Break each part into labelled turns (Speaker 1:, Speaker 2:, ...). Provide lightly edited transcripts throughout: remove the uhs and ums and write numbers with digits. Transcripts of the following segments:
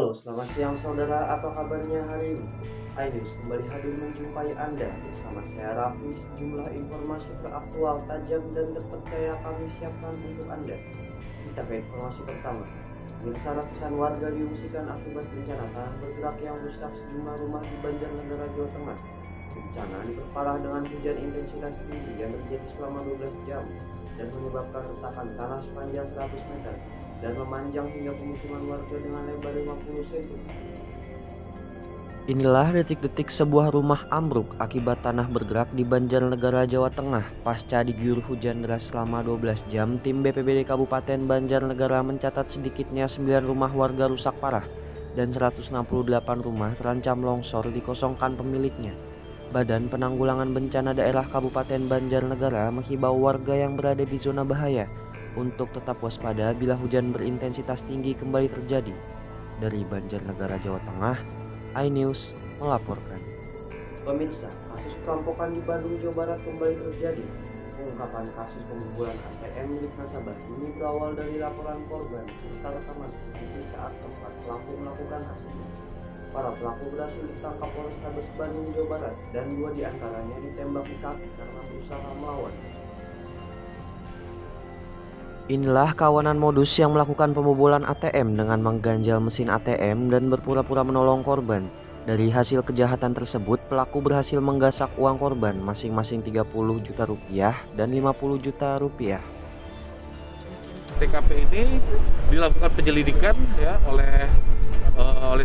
Speaker 1: Halo, selamat siang saudara, apa kabarnya hari ini? iNews kembali hadir menjumpai Anda bersama saya Raffi. Sejumlah informasi teraktual, tajam dan terpercaya kami siapkan untuk Anda. Kita ke informasi pertama. Pemirsa, ratusan warga diungsikan akibat bencana tanah bergerak yang rusak sejumlah rumah di Banjarnegara, Jawa Tengah. Bencana diperparah dengan hujan intensitas tinggi yang terjadi selama 12 jam dan menyebabkan retakan tanah sepanjang 100 meter dan memanjang hingga pemukiman warga dengan lebar 50 cm.
Speaker 2: Inilah detik-detik sebuah rumah ambruk akibat tanah bergerak di Banjarnegara, Jawa Tengah. Pasca diguyur hujan deras selama 12 jam, tim BPBD Kabupaten Banjarnegara mencatat sedikitnya 9 rumah warga rusak parah dan 168 rumah terancam longsor dikosongkan pemiliknya. Badan Penanggulangan Bencana Daerah Kabupaten Banjarnegara menghimbau warga yang berada di zona bahaya untuk tetap waspada bila hujan berintensitas tinggi kembali terjadi. Dari Banjarnegara, Jawa Tengah, iNews melaporkan.
Speaker 1: Pemirsa, kasus perampokan di Bandung, Jawa Barat kembali terjadi. Pengungkapan kasus pembobolan ATM milik nasabah ini berawal dari laporan korban serta rekaman CCTV saat keempat pelaku melakukan aksinya. Para pelaku berhasil ditangkap Polrestabes Bandung, Jawa Barat, dan 2 diantaranya ditembak di kaki karena berusaha melawan.
Speaker 2: Inilah kawanan modus yang melakukan pembobolan ATM dengan mengganjal mesin ATM dan berpura-pura menolong korban. Dari hasil kejahatan tersebut, pelaku berhasil menggasak uang korban masing-masing 30 juta rupiah dan 50 juta rupiah.
Speaker 3: TKP ini dilakukan penyelidikan ya oleh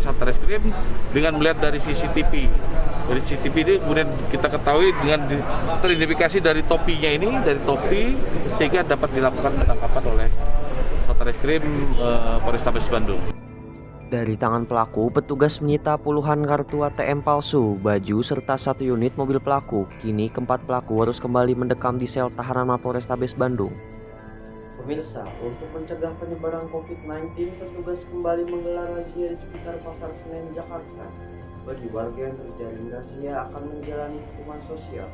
Speaker 3: Satreskrim dengan melihat dari CCTV. Dari CCTV ini kemudian kita ketahui dengan teridentifikasi dari topinya ini, dari topi, sehingga dapat dilakukan penangkapan oleh Satreskrim Polrestabes Bandung.
Speaker 2: Dari tangan pelaku, petugas menyita puluhan kartu ATM palsu, baju, serta 1 unit mobil pelaku. Kini keempat pelaku harus kembali mendekam di sel tahanan Mapolrestabes Bandung.
Speaker 1: Pemirsa, untuk mencegah penyebaran COVID-19, petugas kembali menggelar razia di sekitar Pasar Senen, Jakarta. Bagi warga yang terjaring razia akan menjalani hukuman sosial.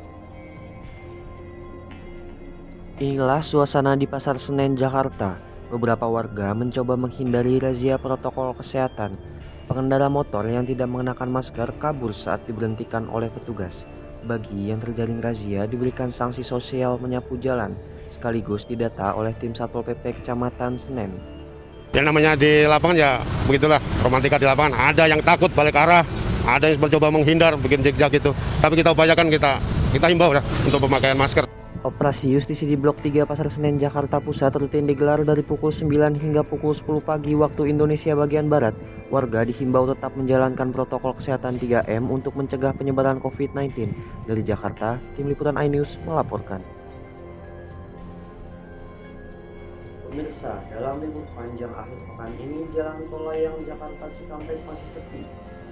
Speaker 2: Inilah suasana di Pasar Senen, Jakarta. Beberapa warga mencoba menghindari razia protokol kesehatan. Pengendara motor yang tidak mengenakan masker kabur saat diberhentikan oleh petugas. Bagi yang terjaring razia diberikan sanksi sosial menyapu jalan, sekaligus didata oleh tim Satpol PP Kecamatan Senen.
Speaker 4: Yang namanya di lapangan ya begitulah, romantika di lapangan. Ada yang takut balik arah, ada yang mencoba menghindar, bikin zigzag gitu. Tapi kita upayakan, kita himbau ya untuk pemakaian masker.
Speaker 2: Operasi Justisi di Blok 3 Pasar Senen, Jakarta Pusat rutin digelar dari pukul 9 hingga pukul 10 pagi waktu Indonesia bagian Barat. Warga dihimbau tetap menjalankan protokol kesehatan 3M untuk mencegah penyebaran COVID-19. Dari Jakarta, Tim Liputan iNews melaporkan.
Speaker 1: Pemirsa, dalam libur panjang akhir pekan ini, jalan tol layang Jakarta Cikampek masih sepi.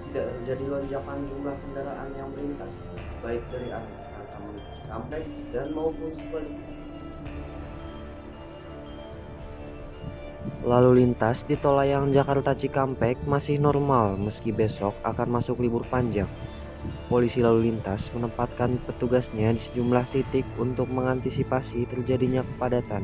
Speaker 1: Tidak terjadi lonjakan jumlah kendaraan yang melintas, baik dari arah Jakarta menuju Cikampek dan maupun sebaliknya.
Speaker 2: Lalu lintas di tol layang Jakarta Cikampek masih normal meski besok akan masuk libur panjang. Polisi lalu lintas menempatkan petugasnya di sejumlah titik untuk mengantisipasi terjadinya kepadatan.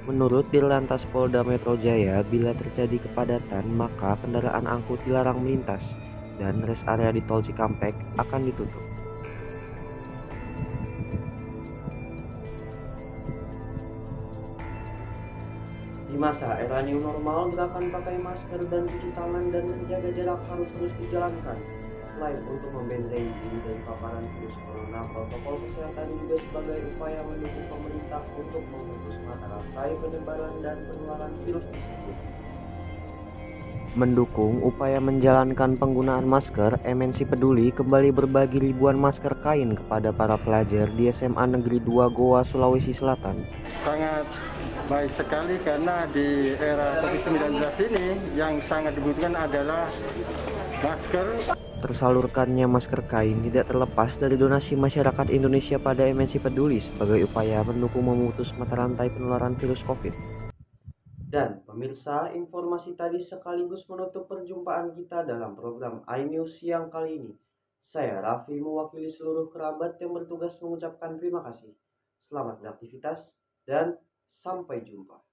Speaker 2: Menurut Dirlantas Polda Metro Jaya, bila terjadi kepadatan maka kendaraan angkut dilarang melintas dan rest area di tol Cikampek akan ditutup.
Speaker 1: Di masa era new normal, gerakan pakai masker dan cuci tangan dan menjaga jarak harus terus dijalankan. Selain untuk membentengi diri dari paparan virus corona, protokol kesehatan juga sebagai upaya mendukung pemerintah untuk memutus mata rantai penyebaran dan penularan virus tersebut.
Speaker 2: Mendukung upaya menjalankan penggunaan masker, MNC Peduli kembali berbagi ribuan masker kain kepada para pelajar di SMA Negeri 2 Goa, Sulawesi Selatan.
Speaker 5: Sangat baik sekali karena di era COVID-19 ini yang sangat dibutuhkan adalah masker.
Speaker 2: Tersalurkannya masker kain tidak terlepas dari donasi masyarakat Indonesia pada MNC Peduli sebagai upaya mendukung memutus mata rantai penularan virus COVID.
Speaker 1: Dan pemirsa, informasi tadi sekaligus menutup perjumpaan kita dalam program iNews siang kali ini. Saya Raffi mewakili seluruh kerabat yang bertugas mengucapkan terima kasih. Selamat beraktivitas dan sampai jumpa.